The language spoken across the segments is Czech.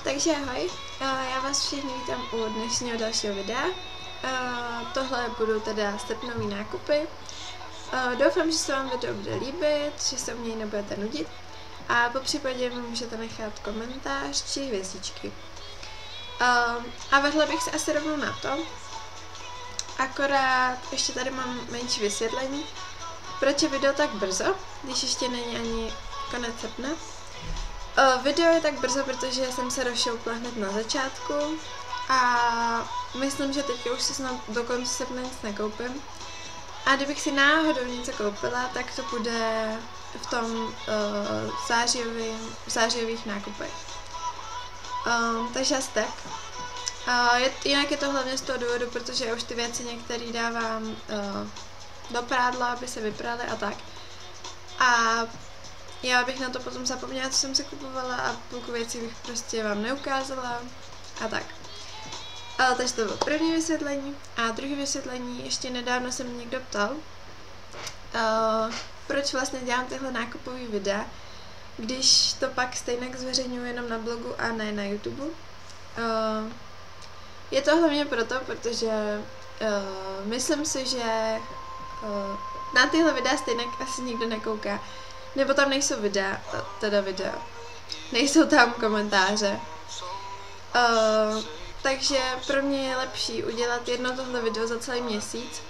Takže ahoj, já vás všichni vítám u dnešního dalšího videa. Tohle budou teda srpnový nákupy. Doufám, že se vám video bude líbit, že se u něj nebudete nudit a po případě mi můžete nechat komentář či hvězdičky. A vedle bych se asi rovnou na to, akorát ještě tady mám menší vysvětlení, proč je video tak brzo, když ještě není ani konec srpna. Video je tak brzo, protože jsem se rozšoupla hned na začátku a myslím, že teď už si snad do konce srpna nic nekoupím. A kdybych si náhodou něco koupila, tak to bude v tom zářijových nákupech. Takže asi tak. Jinak je to hlavně z toho důvodu, protože už ty věci některé dávám do prádla, aby se vypraly a tak. A já bych na to potom zapomněla, co jsem si kupovala a půlku věcí bych prostě vám neukázala a tak. Takže to bylo první vysvětlení. A druhé vysvětlení, ještě nedávno se mě někdo ptal, proč vlastně dělám tyhle nákupový videa, když to pak stejně zveřejňuji jenom na blogu a ne na YouTube. Je to hlavně proto, protože myslím si, že na tyhle videa stejně asi nikdo nekouká. Nebo tam nejsou videa, nejsou tam komentáře. Takže pro mě je lepší udělat jedno tohle video za celý měsíc,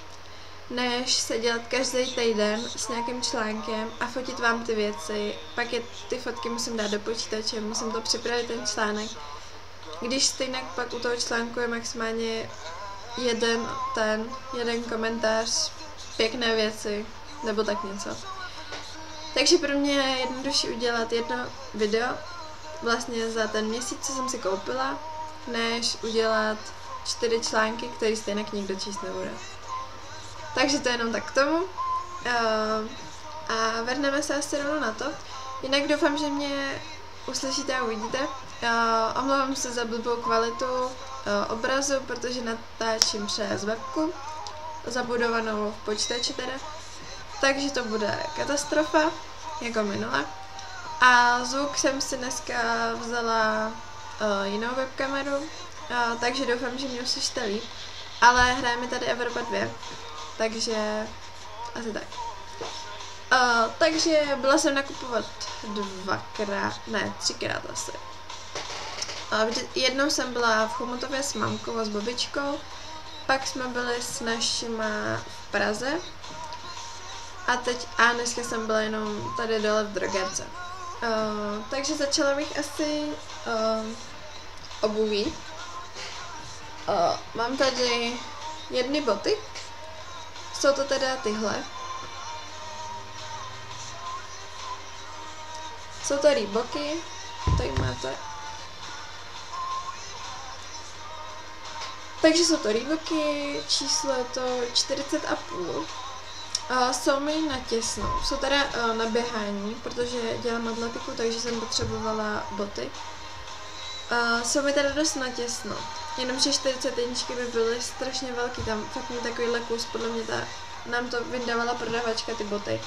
než se dělat každý týden s nějakým článkem a fotit vám ty věci. Pak ty fotky musím dát do počítače, musím to připravit ten článek. Když stejně pak u toho článku je maximálně jeden komentář, pěkné věci, nebo tak něco. Takže pro mě je jednodušší udělat jedno video vlastně za ten měsíc, co jsem si koupila, než udělat 4 články, které stejně nikdo číst nebude. Takže to je jenom tak k tomu. A vrhneme se asi rovnou na to. Jinak doufám, že mě uslyšíte a uvidíte. Omlouvám se za blbou kvalitu obrazu, protože natáčím přes webku, zabudovanou v počítači teda. Takže to bude katastrofa, jako minule. A zvuk jsem si dneska vzala jinou webkameru, takže doufám, že mě uslyšíte líp. Ale hraje mi tady Evropa 2, takže asi tak. Takže byla jsem nakupovat třikrát asi. Jednou jsem byla v Chomutově s mamkou a s babičkou, pak jsme byli s našima v Praze. A dneska jsem byla jenom tady dole v drogerce. Takže začala bych asi obuví. Mám tady jedny boty. Jsou to teda tyhle. Jsou to Reeboky. Tady máte. Takže jsou to Reeboky, číslo je to 40,5. Jsou mi na těsno, jsou teda na běhání, protože dělám atletiku, takže jsem potřebovala boty. Jsou mi teda dost na těsno, jenomže 41 by byly strašně velký, tam fakt mi takovýhle kus, podle mě nám to vyndávala prodavačka ty boty.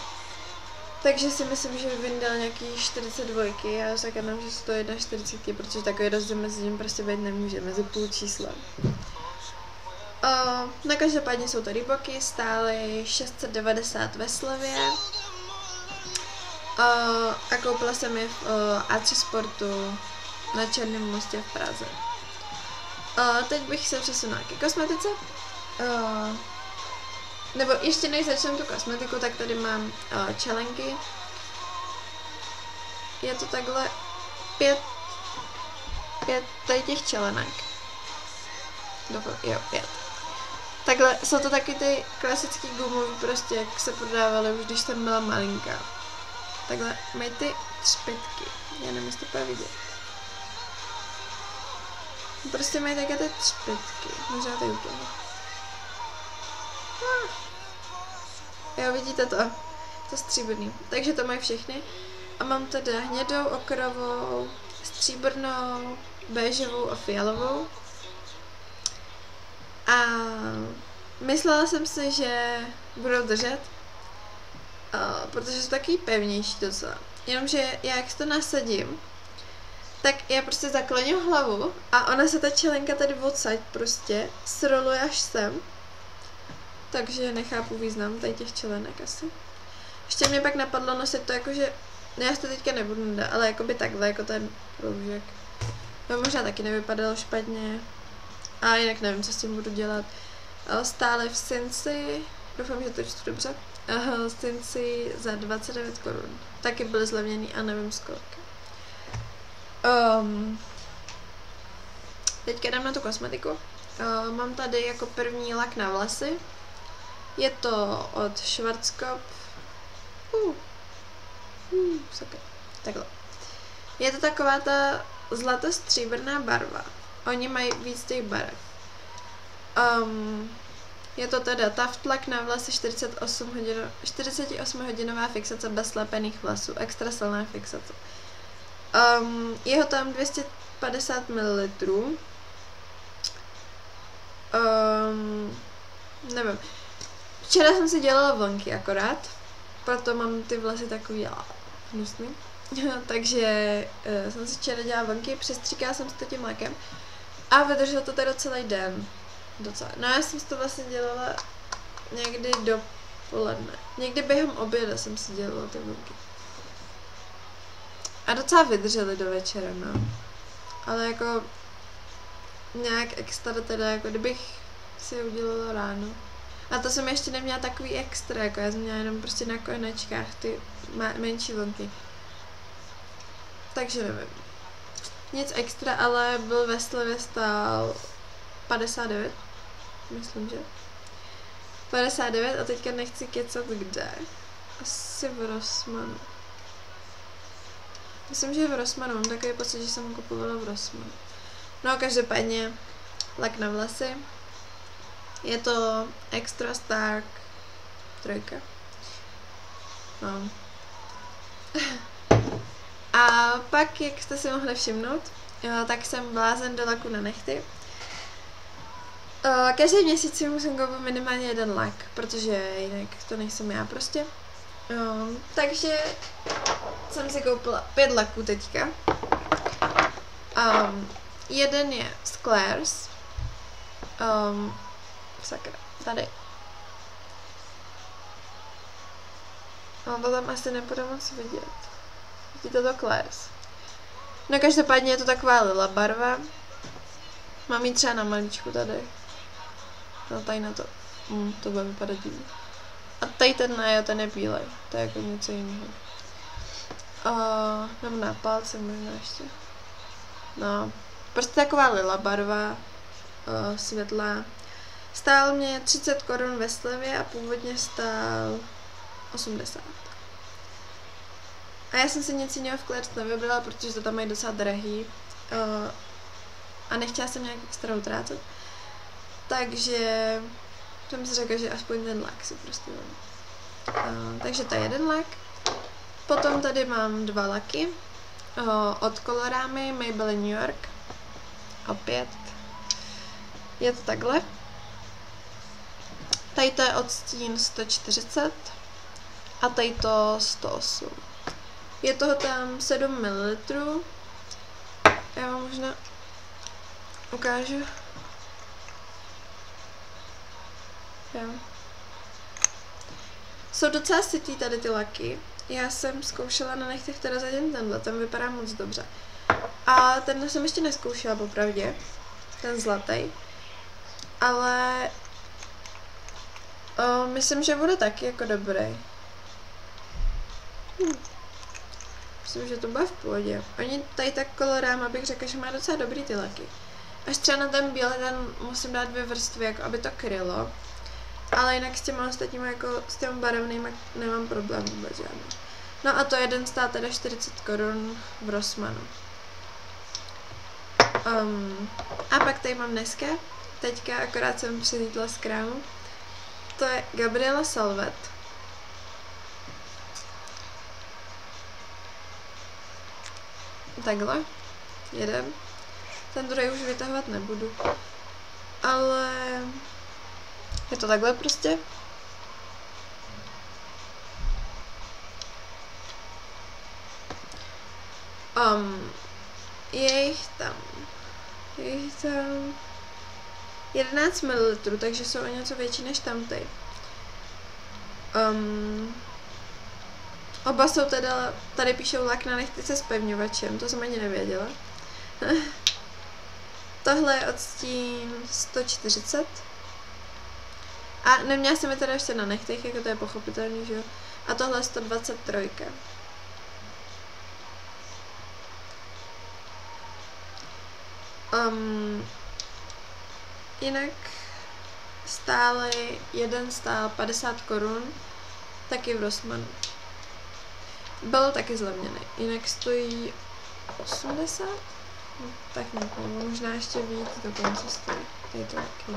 Takže si myslím, že vyndal nějaký 42 a já zakladám, že jsou to 1,40, protože takový rozdíl mezi tím prostě být nemůže, mezi půl číslem. Na každopádně jsou to Reeboky, stály 690 ve slevě a koupila jsem je v A3 Sportu na Černém mostě v Praze. Teď bych se přesunula ke kosmetice. Nebo ještě než začnu tu kosmetiku, tak tady mám čelenky. Je to takhle 5 tady těch čelenek. Jo, 5. Takhle, jsou to taky ty klasický gumový, prostě jak se prodávaly už, když jsem byla malinká. Takhle, mají ty třpytky, já nevím, jestli to bude vidět. Prostě mají také ty třpytky, možná tady úplně. Jo, vidíte to? To stříbrný. Takže to mají všechny. A mám teda hnědou, okrovou, stříbrnou, béžovou a fialovou. A myslela jsem si, že budou držet, protože jsou takový pevnější docela. Jenomže já jak to nasadím, tak já prostě zakloním hlavu a ona se ta čelenka tady odsaď prostě sroluje až sem. Takže nechápu význam tady těch čelenek asi. Ještě mě pak napadlo nosit to jakože, já si to teďka nebudu nadat, ale jakoby takhle, jako ten proužek. No možná taky nevypadalo špatně. A jinak nevím, co s tím budu dělat. Stále v Cincy, doufám, že to čtu dobře. Cincy za 29 korun. Taky byly zlevněný a nevím z kolika. Teďka jdem na tu kosmetiku. Mám tady jako první lak na vlasy. Je to od Schwarzkopf. Takhle. Je to taková ta zlatostříbrná barva. Oni mají víc těch barev. Je to teda Taftlak na vlasy 48-hodinová fixace bez slepených vlasů. Extra silná fixace. Je ho tam 250 ml. Nevím. Včera jsem si dělala vlnky akorát, proto mám ty vlasy takový hnusný. Takže jsem si včera dělala vlnky, přestříkala jsem si to tím lakem a vydrželo to teda celý den. Docela. No já jsem si to vlastně dělala někdy dopoledne. Někdy během oběda jsem si dělala ty vlnky. A docela vydržely do večera, no. Ale jako nějak extra teda, jako kdybych si je udělala ráno. A to jsem ještě neměla takový extra, jako já jsem měla jenom prostě na konečkách ty menší vlnky. Takže nevím. Nic extra, ale byl ve slevě stál 59. Myslím, že. 59 a teďka nechci kecat kde. Asi v Rossmanu. Myslím, že v Rossmanu. Mám takový pocit, že jsem ho kupovala v Rossmanu. No každopádně lak na vlasy. Je to Extra Stark 3. No. A pak, jak jste si mohli všimnout, tak jsem blázen do laku na nehty. Každý měsíc si musím koupit minimálně jeden lak, protože jinak to nejsem já prostě. Takže jsem si koupila 5 laků teďka. Jeden je z Claire's. Sakra, tady. To tam asi nebudu moc vidět. Vidíte to Claire's. No každopádně je to taková lila barva. Mám ji třeba na maličku tady. No tady na to. To bude vypadat divně. A tady ten je bílej. To je jako něco jiného. Nebo na palce možná ještě. No, prostě taková lila barva. Světlá. Stál mě 30 korun ve slevě a původně stál 80. A já jsem si nic jiného v Claire's nevybrala, protože to tam mají docela drahý. A nechtěla jsem nějak extra utrácet. Takže jsem si řekla, že aspoň ten lak si prostě vem. Takže to je jeden lak. Potom tady mám 2 laky. Od Coloramy Maybelline New York. Opět. Je to takhle. Tady to je odstín 140 a tady to 108. Je toho tam 7 ml. Já vám možná ukážu. Jo. Jsou docela sytý tady ty laky. Já jsem zkoušela na nechtech teda zatím tenhle, ten vypadá moc dobře. A tenhle jsem ještě nezkoušela popravdě, ten zlatý. Ale myslím, že bude taky jako dobrý. Myslím, že to bude v pohodě. Oni tady tak Colorama, abych řekla, že má docela dobrý ty laky. Až třeba na ten bílý, ten musím dát 2 vrstvy, jako aby to krylo. Ale jinak s těma ostatními, jako s těmi barevnými, nemám problém vůbec žádný. No a to jeden stál teda 40 korun v Rossmanu. A pak tady mám dneska, teďka akorát jsem přilítla z krámu. To je Gabriela Salvet. Takhle. Jeden. Ten druhý už vytahovat nebudu. Ale je to takhle prostě. Je jich tam 11 ml, takže jsou o něco větší než tamty. Oba jsou teda, tady píšou lak na nechty se zpevňovačem, to jsem ani nevěděla. Tohle je odstín 140. A neměla jsem je teda ještě na nechtech, jako to je pochopitelný, že jo. A tohle je 123. Jinak jeden stál 50 korun, taky v Rossmannu. Byl taky zlevněný, jinak stojí 80? Tak nevím, možná ještě víc dokonce stojí. Tady to taky.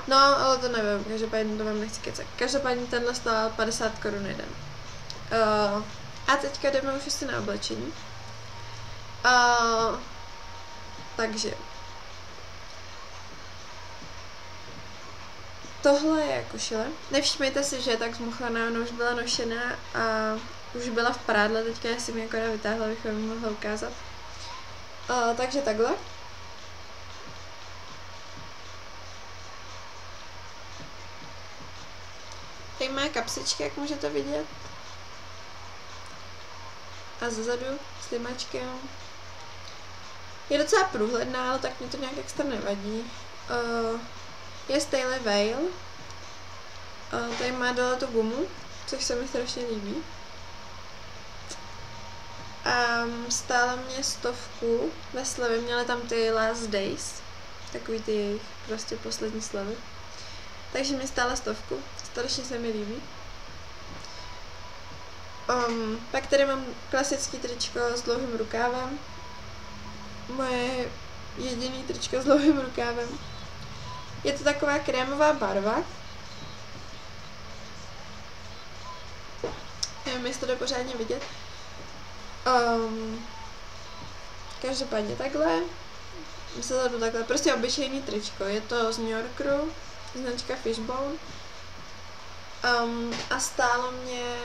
No, ale to nevím, každopádně to vám nechci kecat. Každopádně tenhle stál 50 korun jeden. A teďka jdeme už asi na oblečení. Takže tohle je košile. Nevšimejte si, že je tak zmuchlaná, ona už byla nošená a už byla v prádle, teďka jsem ji akorát vytáhla, abych vám mohla ukázat. Takže takhle. Tady má kapsičky, jak můžete vidět. A zezadu s limačkem. Je docela průhledná, ale tak mě to nějak extra nevadí. Je Stanley Veil. Tady má dole tu gumu, což se mi strašně líbí. Stála mě 100 ve slevě, měly tam ty Last Days, takový ty jejich prostě poslední slevy. Takže mi stála 100, strašně se mi líbí. Pak tady mám klasický tričko s dlouhým rukávem. Moje jediný tričko s dlouhým rukávem. Je to taková krémová barva. Nevím, jestli to jde pořádně vidět. Každopádně takhle. Zezadu takhle. Prostě obyčejný tričko. Je to z New Yorku. Značka Fishbone. A stálo mě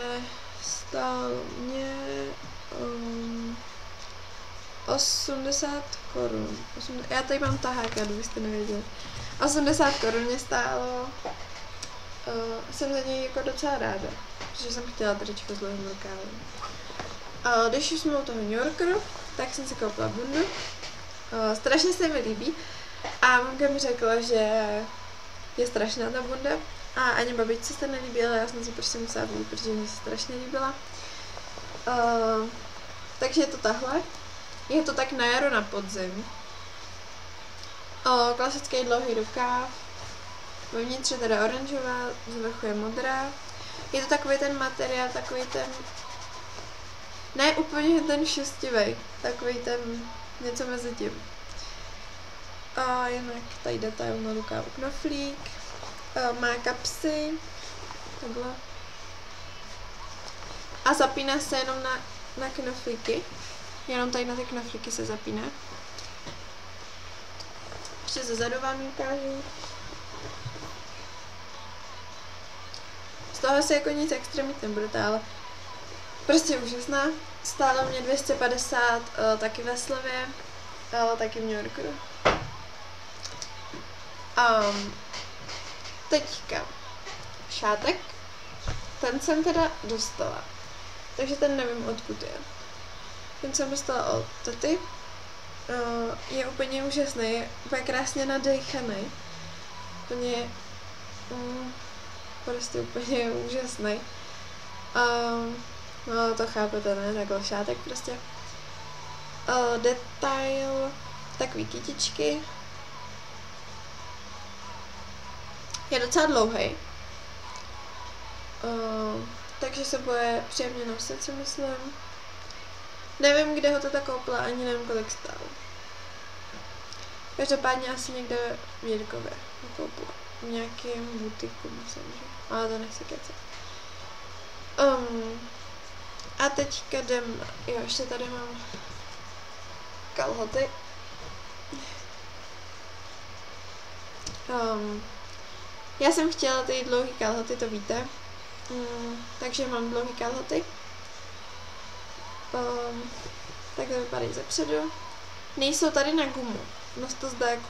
80 korun. Já tady mám taháka, kdybyste nevěděli. 80 korun mě stálo. Jsem za něj jako docela ráda, protože jsem chtěla tričko s dlouhým rukávem. Když už jsme u toho New Yorku, tak jsem si koupila bundu. Strašně se mi líbí. A mamka mi řekla, že je strašná ta bunda. A ani babičce se nelíbila, já jsem si prostě musela vzít, protože mi se strašně líbila. Takže je to tahle. Je to tak na jaro, na podzim. Klasický dlouhý rukáv. Vevnitř je teda oranžová, z vrchu je modrá. Je to takový ten materiál, takový ten... Ne úplně ten šustivej, takový ten něco mezi tím. Jinak tady detail na rukávu knoflík. Má kapsy. Takhle. A zapíná se jenom na knoflíky. Jenom tady na ty knoflíky se zapíná. Ještě zezadu vám ukážu. Z toho se jako nic extra mít nebudete, ale prostě úžasná. Stála mě 250, taky ve slevě, ale taky v New Yorku. Teďka šátek. Ten jsem teda dostala. Takže ten nevím, odkud je. Ten jsem dostala od tety. Je úplně úžasný, je úplně krásně nadejchaný. Úplně... prostě úplně úžasný. No to chápete, ne? Takhle šátek prostě. Detail, takový kytičky. Je docela dlouhý. Takže se bude příjemně nosit, si myslím. Nevím, kde ho to koupila, ani nevím, kolik stál. Každopádně asi někde v Jirkově ho koupila. V nějakém butiku, myslím, že. Ale to nechci kecat. A teďka jdem, jo, ještě tady mám kalhoty. Já jsem chtěla ty dlouhé kalhoty, to víte. Takže mám dlouhé kalhoty. Tak to vypadají zepředu. Nejsou tady na gumu. No to zdá jako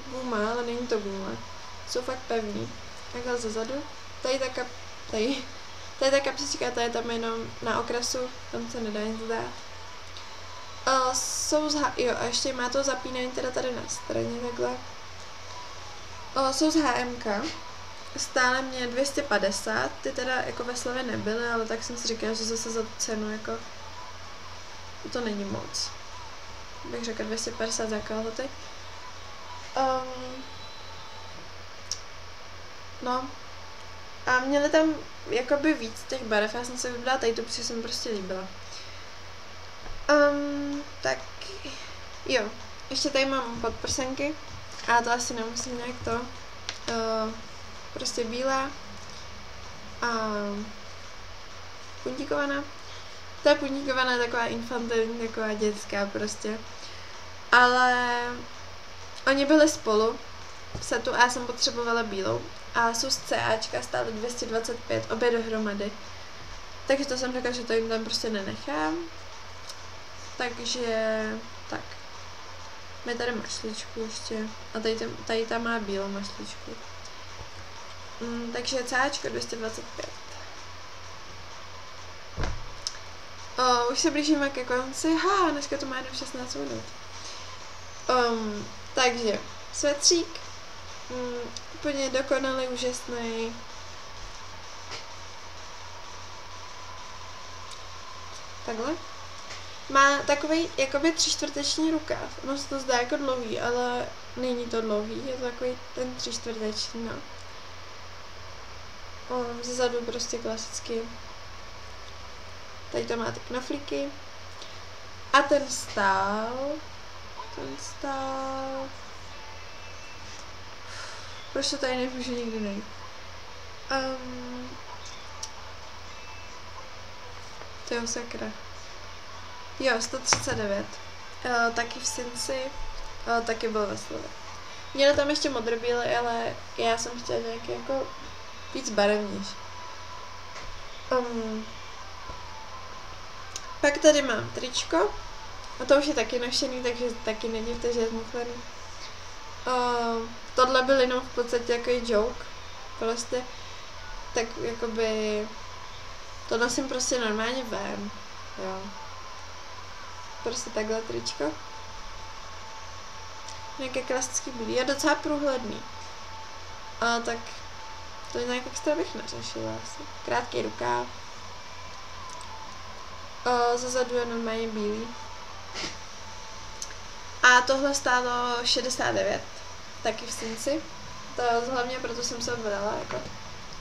guma, ale není to guma. Jsou fakt pevný. Takhle zezadu. Tady ta kapsička, ta je tam jenom na okrasu, tam se nedá nic dát. Jo, a ještě má to zapínání teda tady na straně takhle. Jsou z HMK. Stále mě 250, ty teda jako ve slevě nebyly, ale tak jsem si říkala, že zase za tu cenu jako to není moc. Bych řekla 250 za kalhoty. No. A měli tam jakoby víc těch barev, já jsem se vybrala tady tu, protože se mi prostě líbila. Tak jo, ještě tady mám podprsenky, a to asi nemusím nějak to. Prostě bílá a puntíkovaná. Ta puntíkovaná je taková infantilní, taková dětská prostě. Ale oni byli spolu v setu a já jsem potřebovala bílou. A jsou z CAčka, stále 225, obě dohromady. Takže to jsem řekla, že to jim tam prostě nenechám. Takže tak. Máme tady mašličku ještě. A tady tam má bílou mašličku. Takže CAčko 225. Už se blížíme ke konci. Dneska to má jenom 16 minut. Takže svetřík. Úplně dokonalý, úžasný. Takhle. Má takový jakoby 3/4 rukáv. Ono se to zdá jako dlouhý, ale není to dlouhý. Je to takový ten 3/4, no. Zezadu prostě klasicky. Tady to má ty knoflíky. A ten stál. Proč to tady nemůžu nikdy najít? To je sakra. Jo, 139. Taky v Cincy. Taky byl ve slevě. Měla tam ještě modrobílý, ale já jsem chtěla nějaký jako víc barevnější. Pak tady mám tričko. A to už je taky nošený, takže taky nedivte, že je zmuchlený. Tohle byl jenom v podstatě jako joke. Prostě tak jakoby to nosím prostě normálně ven. Jo. Prostě takhle tričko. Nějaké klasický bílý. Je docela průhledný. Tak to nějak extra bych neřešila asi. Krátký rukáv. Zezadu je normálně bílý. A tohle stálo 69. Taky v Cincy. To hlavně proto jsem se vybrala, jako.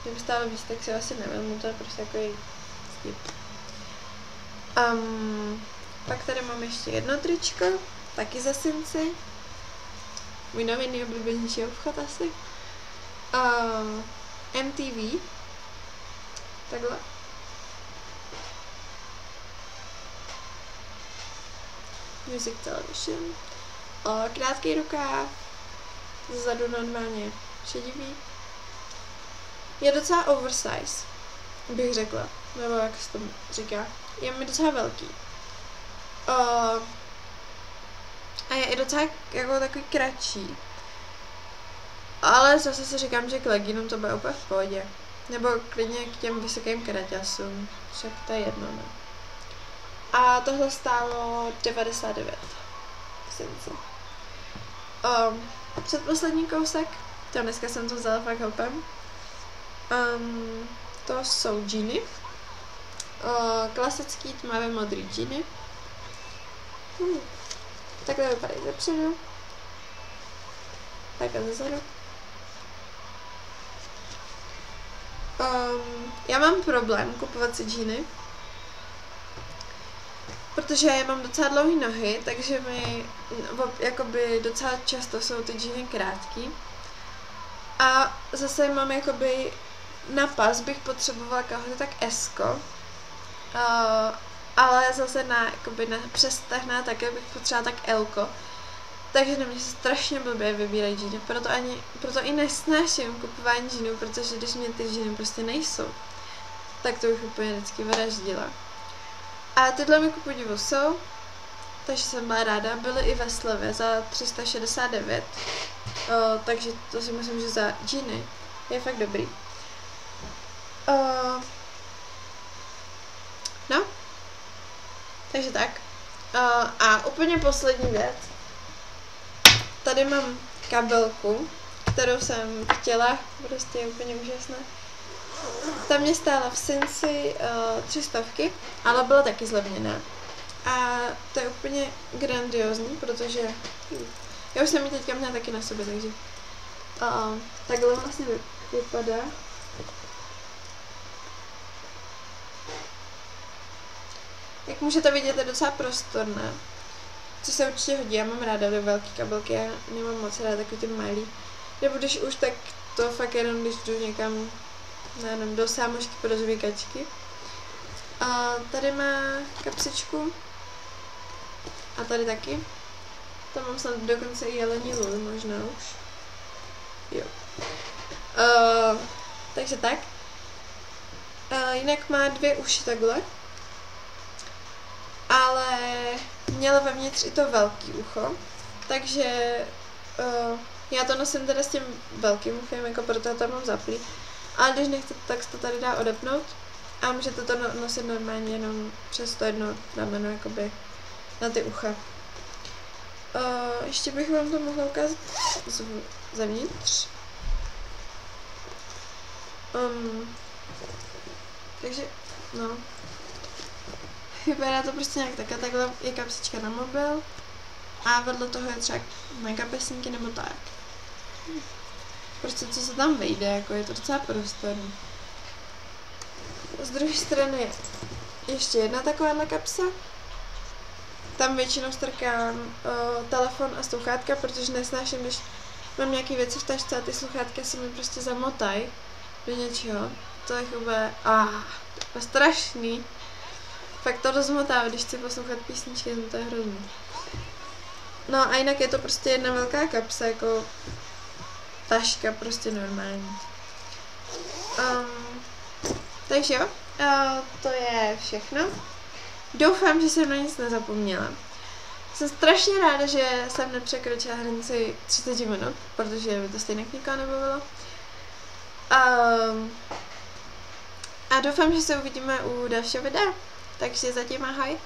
Kdyby stálo víc, tak si asi nevím, to je prostě takový stip. Pak tady mám ještě jedno tričko, taky ze Cincy. Můj nový nejoblíbenější obchod asi. MTV. Takhle. Music Television. Krátký rukáv. Zezadu normálně šedivý. Je docela oversize, bych řekla. Nebo jak se to říká. Je mi docela velký. A je i docela jako takový kratší. Ale zase si říkám, že k leginům to bude úplně v pohodě. Nebo klidně k těm vysokým kraťasům. Však to je jedno, ne? A tohle stálo 99. Předposlední kousek. To dneska jsem to vzala fakt hopem. To jsou džíny. Klasický tmavě modrý džíny. Takhle vypadají zepředu. Takhle zezadu. Já mám problém kupovat si džíny, protože já mám docela dlouhé nohy, takže mi jakoby docela často jsou ty džíny krátký. A zase mám jakoby na pas bych potřebovala kalhoty tak S-ko, ale zase jakoby na přestahná také bych potřebovala tak L-ko. Takže na mě se strašně blbě vybírají džíny, proto i nesnáším kupování džínů, protože když mě ty džíny prostě nejsou, tak to bych úplně vždycky vraždila. A tyhle mi ku podivu jsou, takže jsem byla ráda. Byly i ve slevě za 369, takže to si myslím, že za džiny je fakt dobrý. No, takže tak. A úplně poslední věc. Tady mám kabelku, kterou jsem chtěla, prostě je úplně úžasná. Ta mě stála v Cincy 300, ale byla taky zlevněná. A to je úplně grandiozní, protože já už jsem ji teďka měla taky na sobě, takže takhle vlastně vypadá. Jak můžete vidět, je docela prostorná, co se určitě hodí. Já mám ráda ty velké kabelky, já nemám moc ráda takový ty malý. Nebo když už, tak to fakt jenom, když jdu někam, nevím, do sámošky pro zvykačky. A tady má kapsičku. A tady taky. Tam mám snad dokonce i jelení lůl, možná už. Jo. Takže tak. Jinak má 2 uši takhle. Ale měla vevnitř i to velký ucho. Takže já to nosím teda s tím velkým uchem, jako proto to mám zaplý. Ale když nechcete, tak se to tady dá odepnout. A můžete to nosit normálně jenom přes to jedno rameno, jakoby na ty ucha. Ještě bych vám to mohla ukázat zevnitř. Takže, no. Vypadá to prostě nějak tak. A takhle je kapsička na mobil. A vedle toho je třeba na kapesníky nebo tak. Prostě co se tam vejde, jako je to docela prostorný. Z druhé strany je ještě jedna takováhle kapsa. Tam většinou strkám telefon a sluchátka, protože nesnáším, když mám nějaké věci v tašce a ty sluchátka se mi prostě zamotají do něčeho. To je úplně, to je strašný. Fakt to rozmotává, když chci poslouchat písničky, to je hrozný. No a jinak je to prostě jedna velká kapsa, jako taška, prostě normální. Takže jo, to je všechno. Doufám, že jsem na nic nezapomněla. Jsem strašně ráda, že jsem nepřekročila hranici 30 minut, protože by to stejně nikoho nebavilo. A doufám, že se uvidíme u dalšího videa. Takže zatím ahoj.